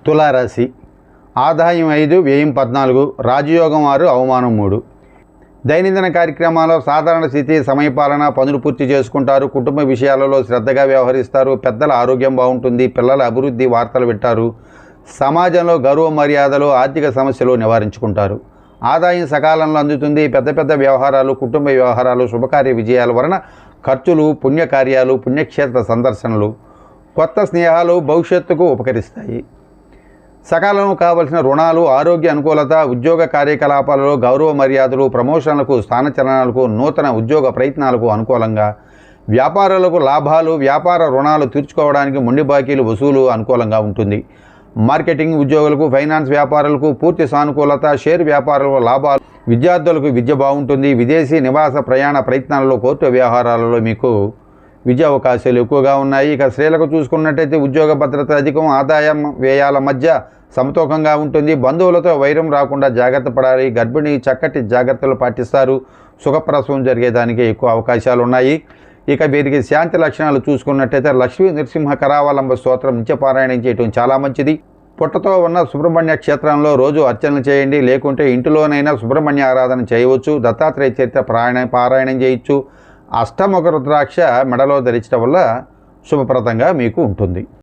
తులారాశి. ఆదాయం 5, వ్యయం 14, రాజయోగం 6, అవమానం 3. దైనందిన కార్యక్రమాల్లో సాధారణ స్థితి, సమయపాలన, పనులు పూర్తి చేసుకుంటారు. కుటుంబ విషయాలలో శ్రద్ధగా వ్యవహరిస్తారు. పెద్దల ఆరోగ్యం బాగుంటుంది. పిల్లల అభివృద్ధి వార్తలు వింటారు. సమాజంలో గౌరవ మర్యాదలు, ఆర్థిక సమస్యలు నివారించుకుంటారు. ఆదాయం సకాలంలో అందుతుంది. పెద్ద వ్యవహారాలు, కుటుంబ వ్యవహారాలు, శుభకార్య విజయాల వలన ఖర్చులు, పుణ్యకార్యాలు, పుణ్యక్షేత్ర సందర్శనలు, కొత్త స్నేహాలు భవిష్యత్తుకు ఉపకరిస్తాయి. సకాలంలో కావలసిన రుణాలు, ఆరోగ్య అనుకూలత, ఉద్యోగ కార్యకలాపాలలో గౌరవ మర్యాదలు, ప్రమోషన్లకు, స్థానచలనాలకు, నూతన ఉద్యోగ ప్రయత్నాలకు అనుకూలంగా, వ్యాపారులకు లాభాలు, వ్యాపార రుణాలు తీర్చుకోవడానికి మొండి బాకీలు వసూలు అనుకూలంగా ఉంటుంది. మార్కెటింగ్ ఉద్యోగులకు, ఫైనాన్స్ వ్యాపారులకు పూర్తి సానుకూలత, షేర్ వ్యాపారులకు లాభాలు, విద్యార్థులకు విద్య బాగుంటుంది. విదేశీ నివాస ప్రయాణ ప్రయత్నాలలో, కోర్టు వ్యవహారాలలో మీకు విద్యా అవకాశాలు ఎక్కువగా ఉన్నాయి. ఇక స్త్రీలకు చూసుకున్నట్టయితే ఉద్యోగ భద్రత అధికం, ఆదాయం వ్యయాల మధ్య సమతూకంగా ఉంటుంది. బంధువులతో వైరం రాకుండా జాగ్రత్త పడాలి. గర్భిణి చక్కటి జాగ్రత్తలు పాటిస్తారు. సుఖప్రసవం జరిగేదానికి ఎక్కువ అవకాశాలు ఉన్నాయి. ఇక వీరికి శాంతి లక్షణాలు చూసుకున్నట్టయితే లక్ష్మీ నరసింహ కరావలంబ స్తోత్రం నిత్యపారాయణం చేయటం చాలా మంచిది. పుట్టతో ఉన్న సుబ్రహ్మణ్య క్షేత్రంలో రోజు అర్చనలు చేయండి. లేకుంటే ఇంటిలోనైనా సుబ్రహ్మణ్య ఆరాధన చేయవచ్చు. దత్తాత్రేయ చరిత్ర పారాయణం చేయొచ్చు. అష్టముఖ రుద్రాక్ష మెడలో ధరించడం వల్ల శుభప్రదంగా మీకు ఉంటుంది.